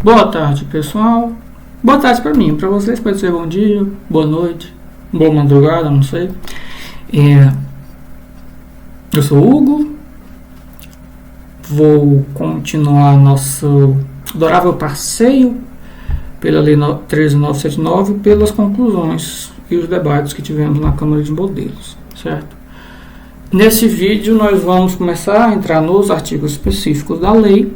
Boa tarde, pessoal. Boa tarde para mim. Para vocês pode ser bom dia, boa noite, boa madrugada, não sei. Eu sou o Hugo. Vou continuar nosso adorável passeio pela Lei 13.979, pelas conclusões e os debates que tivemos na Câmara de Modelos, certo? Nesse vídeo nós vamos começar a entrar nos artigos específicos da lei,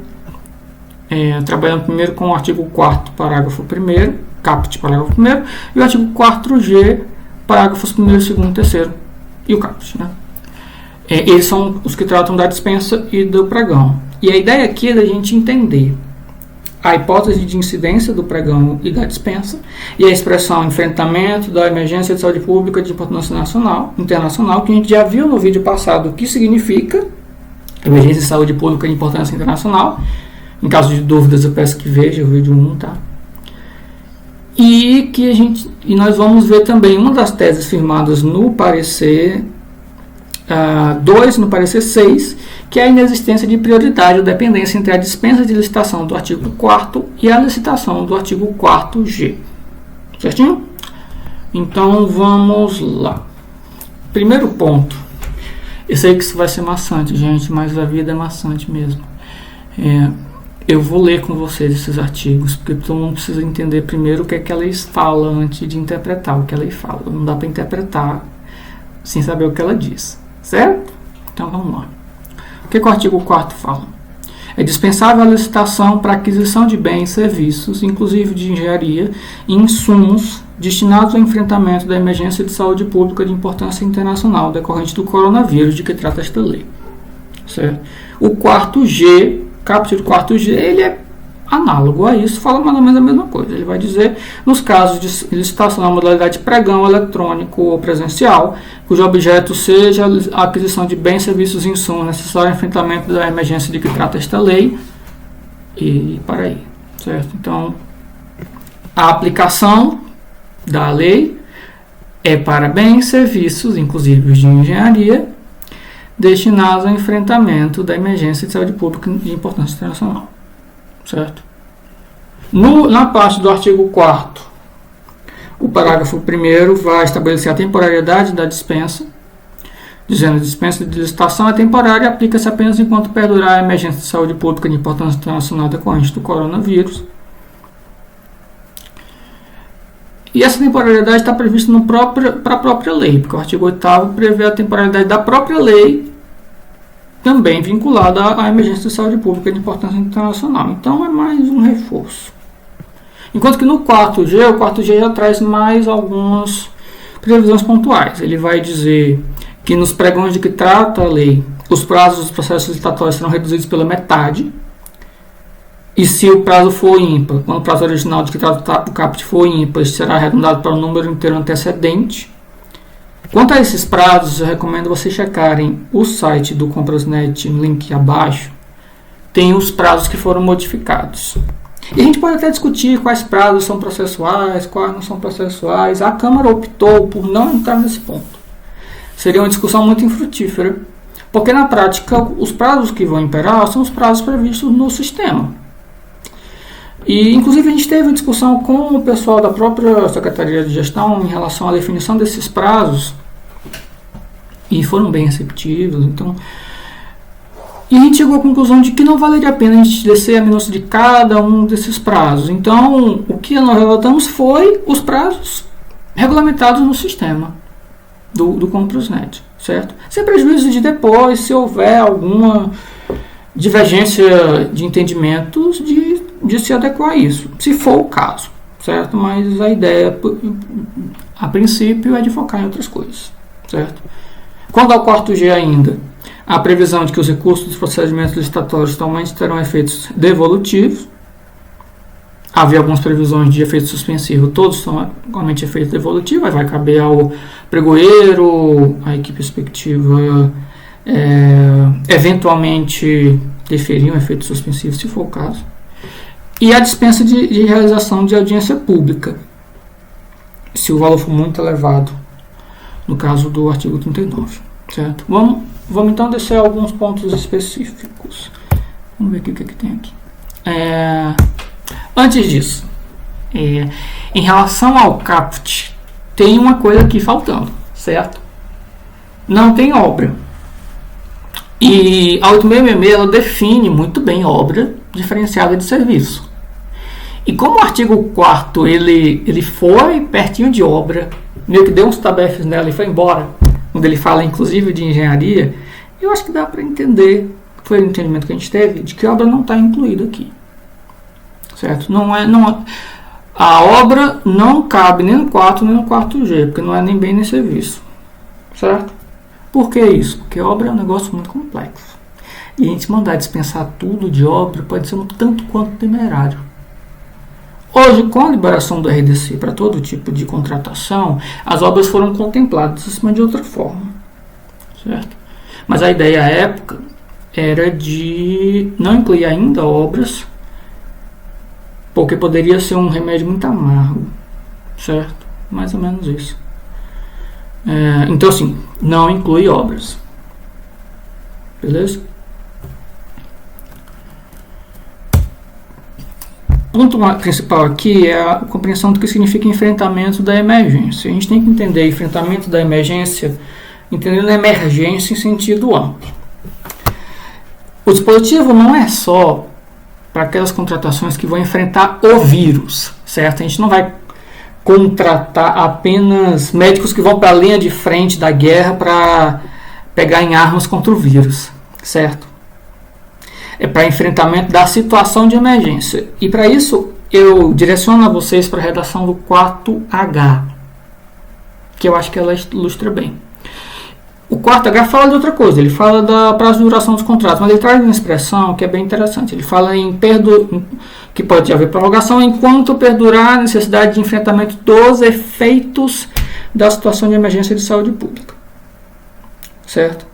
trabalhando primeiro com o artigo 4º, parágrafo 1º, caput, parágrafo 1º, e o artigo 4G, parágrafos 1º, 2º, 3º e o caput, né? Eles são os que tratam da dispensa e do pregão. E a ideia aqui é da gente entender a hipótese de incidência do pregão e da dispensa, e a expressão enfrentamento da emergência de saúde pública de importância internacional, que a gente já viu no vídeo passado o que significa emergência de saúde pública de importância internacional. Em caso de dúvidas, eu peço que veja o vídeo 1, tá? E nós vamos ver também uma das teses firmadas no parecer 2, no parecer 6, que é a inexistência de prioridade ou dependência entre a dispensa de licitação do artigo 4º e a licitação do artigo 4G. Certinho? Então, vamos lá. Primeiro ponto. Eu sei que isso vai ser maçante, gente, mas a vida é maçante mesmo. Eu vou ler com vocês esses artigos, porque todo mundo precisa entender primeiro o que é que a lei fala antes de interpretar o que a lei fala. Não dá para interpretar sem saber o que ela diz. Certo? Então vamos lá. O que o artigo 4º fala? É dispensável a licitação para aquisição de bens e serviços, inclusive de engenharia, e insumos destinados ao enfrentamento da emergência de saúde pública de importância internacional decorrente do coronavírus de que trata esta lei. Certo? O 4G, caput do 4G, ele é análogo a isso, fala mais ou menos a mesma coisa. Ele vai dizer, nos casos de licitação na modalidade pregão eletrônico ou presencial, cujo objeto seja a aquisição de bens, serviços e insumos necessários ao enfrentamento da emergência de que trata esta lei, e para aí, certo? Então, a aplicação da lei é para bens, serviços, inclusive os de engenharia, destinados ao enfrentamento da emergência de saúde pública de importância internacional. Certo? Na parte do artigo 4º, o parágrafo 1º vai estabelecer a temporariedade da dispensa, dizendo que a dispensa de licitação é temporária e aplica-se apenas enquanto perdurar a emergência de saúde pública de importância internacional decorrente do coronavírus. E essa temporariedade está prevista para a própria lei, porque o artigo 8º prevê a temporariedade da própria lei, também vinculada à emergência de saúde pública de importância internacional. Então, é mais um reforço. Enquanto que no 4G, o 4G já traz mais algumas previsões pontuais. Ele vai dizer que nos pregões de que trata a lei, os prazos dos processos licitatórios serão reduzidos pela metade. E se o prazo for ímpar, quando o prazo original de que trata o caput for ímpar, será arredondado para o número inteiro antecedente. Quanto a esses prazos, eu recomendo vocês checarem o site do Comprasnet, no link abaixo, tem os prazos que foram modificados. E a gente pode até discutir quais prazos são processuais, quais não são processuais. A Câmara optou por não entrar nesse ponto. Seria uma discussão muito infrutífera, porque na prática os prazos que vão imperar são os prazos previstos no sistema. E, inclusive, a gente teve uma discussão com o pessoal da própria Secretaria de Gestão em relação à definição desses prazos, e foram bem receptivos. Então, e a gente chegou à conclusão de que não valeria a pena a gente descer a minúcia de cada um desses prazos. Então, o que nós relatamos foi os prazos regulamentados no sistema do Comprasnet, certo? Sem prejuízo de depois, se houver alguma divergência de entendimentos, de se adequar a isso, se for o caso, certo? Mas a ideia, a princípio, é de focar em outras coisas, certo? Quanto ao 4G ainda, a previsão de que os recursos dos procedimentos licitatórios somente terão efeitos devolutivos. Havia algumas previsões de efeito suspensivo, todos são igualmente efeito devolutivo, aí vai caber ao pregoeiro, à equipe respectiva, eventualmente deferir um efeito suspensivo, se for o caso. E a dispensa de realização de audiência pública, se o valor for muito elevado, no caso do artigo 39. Certo? Vamos então descer alguns pontos específicos. Vamos ver aqui o que tem aqui. Antes disso, em relação ao caput, tem uma coisa aqui faltando, certo? Não tem obra. E a 8666 ela define muito bem obra diferenciada de serviço. E como o artigo 4º ele foi pertinho de obra, meio que deu uns tabefes nela e foi embora, quando ele fala inclusive de engenharia, eu acho que dá para entender, foi o entendimento que a gente teve, de que a obra não está incluída aqui. Certo? A obra não cabe nem no 4 nem no 4G, porque não é nem bem nem serviço. Certo? Por que isso? Porque obra é um negócio muito complexo. E a gente mandar dispensar tudo de obra pode ser um tanto quanto temerário. Hoje, com a liberação do RDC para todo tipo de contratação, as obras foram contempladas, mas de outra forma. Certo? Mas a ideia à época era de não incluir ainda obras, porque poderia ser um remédio muito amargo. Certo? Mais ou menos isso. Então, assim, não inclui obras. Beleza? O ponto principal aqui é a compreensão do que significa enfrentamento da emergência. A gente tem que entender enfrentamento da emergência, entendendo a emergência em sentido amplo. O dispositivo não é só para aquelas contratações que vão enfrentar o vírus, certo? A gente não vai contratar apenas médicos que vão para a linha de frente da guerra para pegar em armas contra o vírus, certo? É para enfrentamento da situação de emergência. E para isso, eu direciono a vocês para a redação do 4H, que eu acho que ela ilustra bem. O 4H fala de outra coisa, ele fala da prazo de duração dos contratos, mas ele traz uma expressão que é bem interessante. Ele fala que pode haver prorrogação enquanto perdurar a necessidade de enfrentamento dos efeitos da situação de emergência de saúde pública. Certo?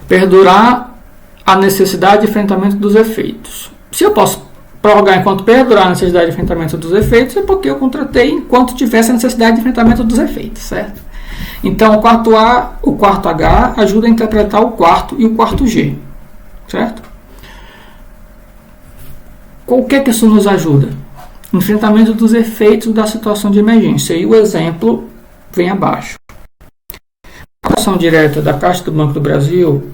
Perdurar a necessidade de enfrentamento dos efeitos. Se eu posso prorrogar enquanto perdurar a necessidade de enfrentamento dos efeitos, é porque eu contratei enquanto tivesse a necessidade de enfrentamento dos efeitos, certo? Então, o 4H ajuda a interpretar o 4 e o 4G, certo? O que isso nos ajuda? Enfrentamento dos efeitos da situação de emergência. E o exemplo vem abaixo. A ação direta da Caixa do Banco do Brasil,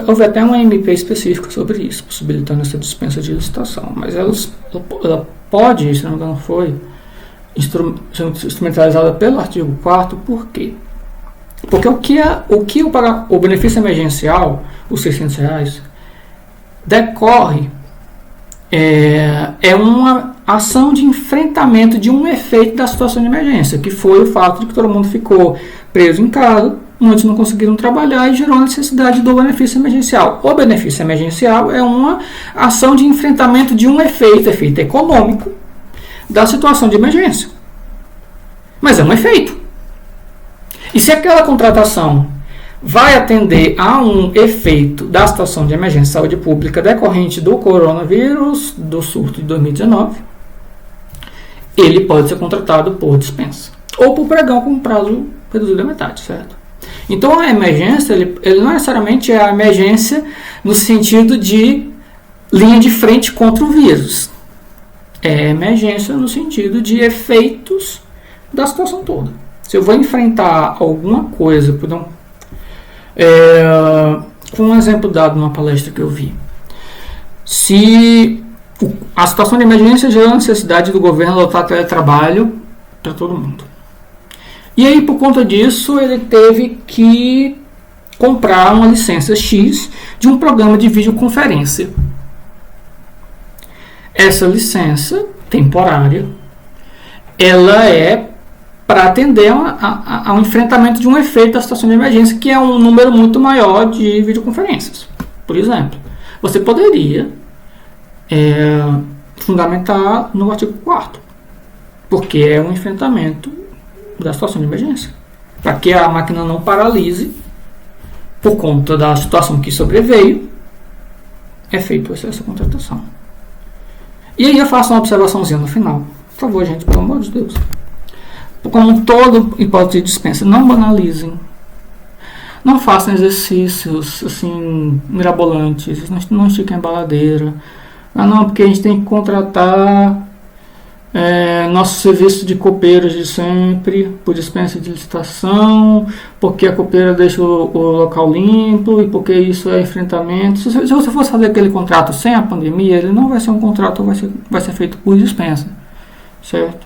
houve até uma MP específica sobre isso, possibilitando essa dispensa de licitação. Mas ela pode, se não me engano, foi instrumentalizada pelo artigo 4º, por quê? Porque o benefício emergencial, os R$600, decorre, é uma ação de enfrentamento de um efeito da situação de emergência, que foi o fato de que todo mundo ficou preso em casa, muitos não conseguiram trabalhar e gerou a necessidade do benefício emergencial. O benefício emergencial é uma ação de enfrentamento de um efeito econômico da situação de emergência. Mas é um efeito. E se aquela contratação vai atender a um efeito da situação de emergência de saúde pública decorrente do coronavírus, do surto de 2019, ele pode ser contratado por dispensa. Ou por pregão com prazo reduzido à metade, certo? Então a emergência, ele não necessariamente é a emergência no sentido de linha de frente contra o vírus. É emergência no sentido de efeitos da situação toda. Se eu vou enfrentar alguma coisa, com um exemplo dado numa palestra que eu vi, se a situação de emergência gera a necessidade do governo adotar teletrabalho para todo mundo. E aí, por conta disso, ele teve que comprar uma licença X de um programa de videoconferência. Essa licença temporária, ela é para atender ao enfrentamento de um efeito da situação de emergência, que é um número muito maior de videoconferências. Por exemplo, você poderia fundamentar no artigo 4º, porque é um enfrentamento da situação de emergência, para que a máquina não paralise por conta da situação que sobreveio, é feita essa contratação. E aí eu faço uma observaçãozinha no final. Por favor, gente, pelo amor de Deus. Como toda hipótese de dispensa, não banalizem. Não façam exercícios assim mirabolantes, não estiquem a baladeira. Ah não, porque a gente tem que contratar nosso serviço de copeiros de sempre, por dispensa de licitação, porque a copeira deixa o local limpo e porque isso é enfrentamento. Se você fosse fazer aquele contrato sem a pandemia, ele não vai ser um contrato, vai ser feito por dispensa, certo?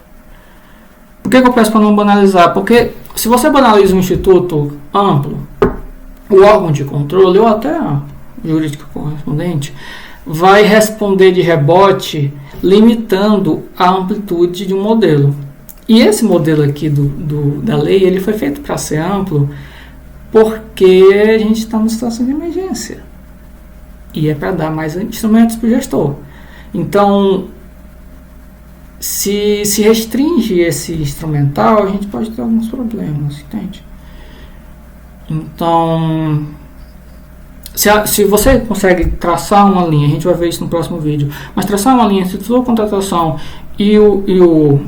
Por que eu peço para não banalizar? Porque se você banaliza um instituto amplo, o órgão de controle, ou até a jurídica correspondente, vai responder de rebote limitando a amplitude de um modelo. E esse modelo aqui da lei, ele foi feito para ser amplo porque a gente está numa situação de emergência. E é para dar mais instrumentos para o gestor. Então, se restringe esse instrumental, a gente pode ter alguns problemas, entende? Então, se você consegue traçar uma linha, a gente vai ver isso no próximo vídeo, mas traçar uma linha entre a contratação e o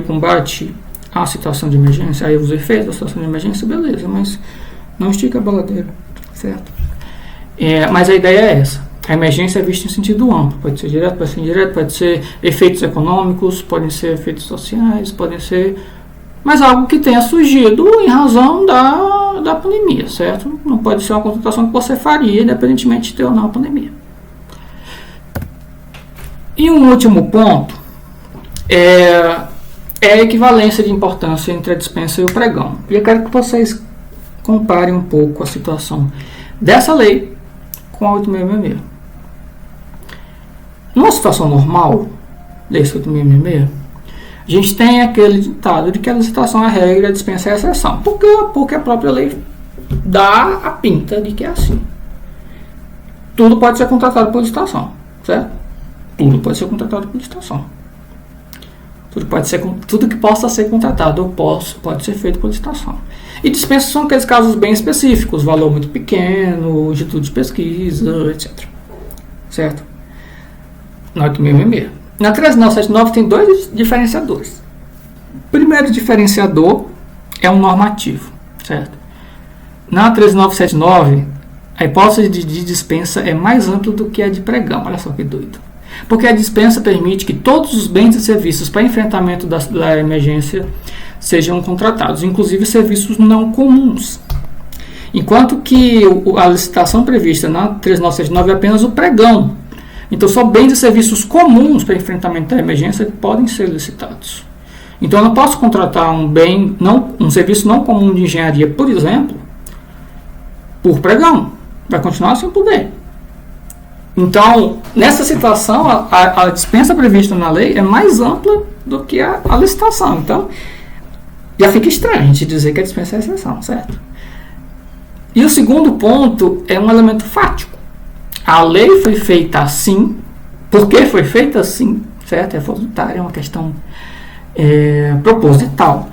combate à situação de emergência, aí os efeitos da situação de emergência, beleza, mas não estica a baladeira, certo? Mas a ideia é essa. A emergência é vista em sentido amplo, pode ser direto, pode ser indireto, pode ser efeitos econômicos, podem ser efeitos sociais, podem ser... mas algo que tenha surgido em razão da pandemia, certo? Não pode ser uma contratação que você faria, independentemente de ter ou não a pandemia. E um último ponto é a equivalência de importância entre a dispensa e o pregão. E eu quero que vocês comparem um pouco a situação dessa lei com a 8666. Numa situação normal, desse 8666, a gente tem aquele ditado de que a licitação é regra e a dispensa é a exceção. Porque a própria lei dá a pinta de que é assim. Tudo pode ser contratado por licitação, certo? Tudo pode ser contratado por licitação. Tudo que possa ser contratado pode ser feito por licitação. E dispensas são aqueles casos bem específicos, valor muito pequeno, instituto de pesquisa, etc. Certo? Na 8666. Na 13979 tem dois diferenciadores. O primeiro diferenciador é um normativo, certo? Na 13979, a hipótese de dispensa é mais ampla do que a de pregão. Olha só que doido. Porque a dispensa permite que todos os bens e serviços para enfrentamento da emergência sejam contratados, inclusive serviços não comuns. Enquanto que a licitação prevista na 13979 é apenas o pregão. Então, só bens e serviços comuns para enfrentamento da emergência podem ser licitados. Então, eu não posso contratar um serviço não comum de engenharia, por exemplo, por pregão. Vai continuar sem poder. Então, nessa situação, a dispensa prevista na lei é mais ampla do que a licitação. Então, já fica estranho a gente dizer que a dispensa é a exceção, certo? E o segundo ponto é um elemento fático. A lei foi feita assim, porque foi feita assim, certo? É voluntária, é uma questão proposital.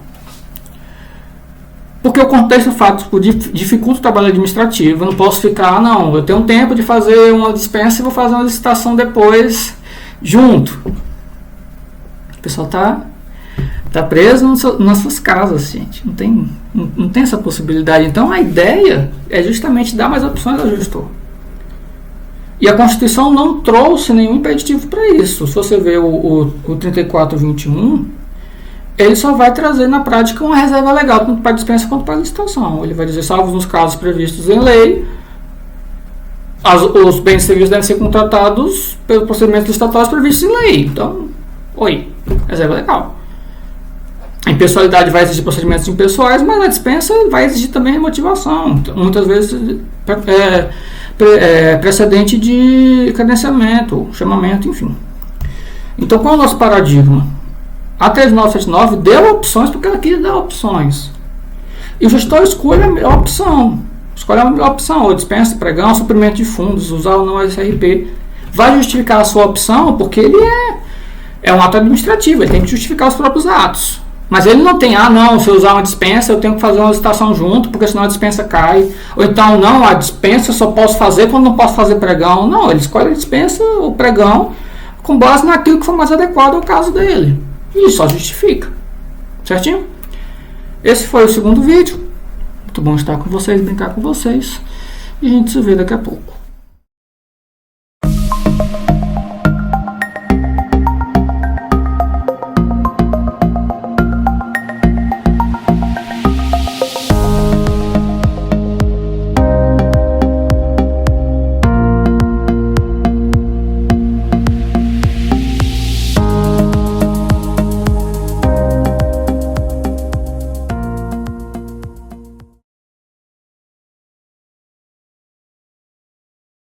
Porque o contexto fático dificulta o trabalho administrativo. Eu não posso ficar, eu tenho tempo de fazer uma dispensa e vou fazer uma licitação depois junto. O pessoal tá preso nas suas casas, gente. Não tem essa possibilidade. Então a ideia é justamente dar mais opções ao gestor. E a Constituição não trouxe nenhum impeditivo para isso. Se você ver o 3421, ele só vai trazer na prática uma reserva legal, tanto para dispensa quanto para licitação. Ele vai dizer, salvo nos casos previstos em lei, os bens e serviços devem ser contratados pelos procedimentos licitatórios previstos em lei. Então, reserva legal. A impessoalidade vai exigir procedimentos impessoais, mas a dispensa vai exigir também motivação. Então, muitas vezes precedente de credenciamento, chamamento, enfim. Então, qual é o nosso paradigma? A 13979 deu opções porque ela quis dar opções. E o gestor escolhe a melhor opção. Ou dispensa, pregão, suprimento de fundos, usar ou não SRP. Vai justificar a sua opção porque ele é um ato administrativo, ele tem que justificar os próprios atos. Mas ele não tem, se eu usar uma dispensa, eu tenho que fazer uma licitação junto, porque senão a dispensa cai. Ou então, a dispensa eu só posso fazer quando não posso fazer pregão. Não, ele escolhe a dispensa, o pregão, com base naquilo que for mais adequado ao caso dele. E só justifica. Certinho? Esse foi o segundo vídeo. Muito Muito bom estar com vocês, brincar com vocês. E a gente se vê daqui a pouco.